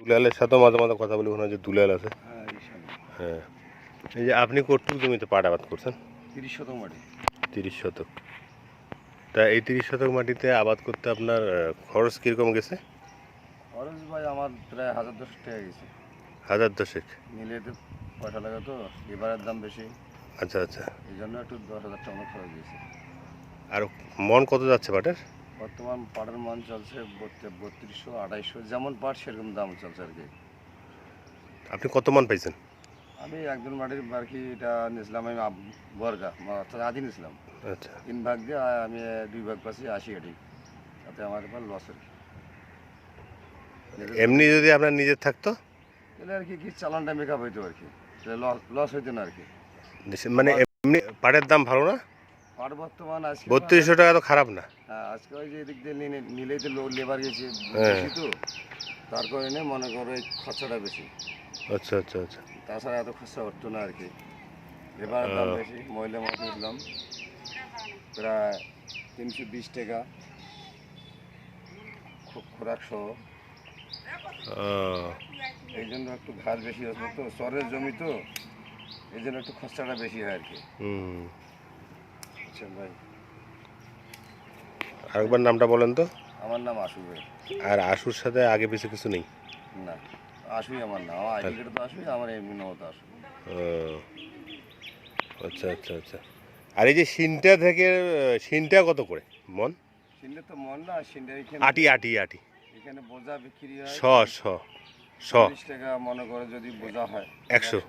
দুলালের সাথেও মাঝে মাঝে কথা বলি, ওখানে যে দুলাল আছে। হ্যাঁ এই সামনে হ্যাঁ, এই যে আপনি কতটুকু জমিতে পাট আবাদ করছেন? 30 শতক মাটি। 30 শতক। তা এই 30 শতক মাটিতে আবাদ করতে আপনার খরচ কীরকম গেছে? খরচ ভাই আমার প্রায় 1010 টাকা গেছে। 1010। মিলিয়ে পয়সা লাগে তো, এবারের দাম বেশি, আচ্ছা আচ্ছা। এই জন্য একটু 10,000 টাকা অনেক খরচ গেছে। আর মন কত যাচ্ছে পাটের? বর্তমান পাটের মান চলছে 3200 2800, যেমন পাট সেরকম দাম চলছে আর কি। আপনি কত মন পাইছেন? আমি একজন মাটির আর কি এটা নিয়েছিলাম, আমি বর্গা অর্থাৎ আধি নিয়েছিলাম। আচ্ছা, 3 ভাগ দিয়ে আমি 2 ভাগ পাচ্ছি 80 আটি, তাতে আমার এবার লস আর কি। এমনি যদি আপনার নিজের থাকতো তাহলে আর কি চালানটা মেকআপ হইতো আর কি, লস হইতো না আর কি। মানে এমনি পাটের দাম ভালো না? পাট বর্তমান আজকে 3200 টাকা তো খারাপ না। হ্যাঁ, আজকে ওই যে এদিক দিয়ে নিলেই তো লেবার গেছে হ্যাঁ। বেশি, তো তার কারণে মনে করো এই খরচাটা বেশি। আচ্ছা আচ্ছা আচ্ছা। তাছাড়া এত খরচা করতো না আর কি। লেবারের দাম বেশি, মহিলা মাছ নিলাম প্রায় 320 টাকা খোরাক সহ। এই জন্য একটু ঘাস বেশি হতো, তো চরের জমি তো, এই জন্য একটু খরচাটা বেশি হয় আর কি। আচ্ছা ভাই, আরেকবার নামটা বলেন তো। আমার নাম আশু ভাই। আর আশুর সাথে আগে পিছু কিছু নেই? না, আশুই আমার নাম, আমার আইডি কার্ডে তো আশুই, আমার এমনি নামও তো আশু। আচ্ছা আচ্ছা আচ্ছা। আর এই যে সিনটা কত করে মন? সিন্ডে তো মন না, সিন্ডে এখানে আটি আটি আটি এখানে বোঝা বিক্রি হয় শ শ শ 40 টাকা, মনে করে যদি বোঝা হয় 100।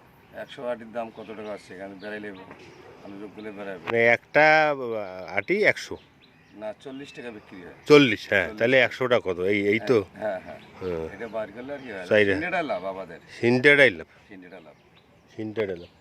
100 আটির দাম কত টাকা আসছে এখানে বেড়াইলে, অনুযোগ করলে বেড়াবে মানে একটা আটি 100? না, 40 টাকা বিক্রি হয়। 40, হ্যাঁ, তাহলে 100টা কত? এই তো। হ্যাঁ হ্যাঁ, হ্যাঁ, এটা বার করলে আর কি হয়, চাইরে সিন্ডেটা লাভ আমাদের, সিনটাটাই লাভ, সিন্ডেটা লাভ। সিনটাটাই লাভ।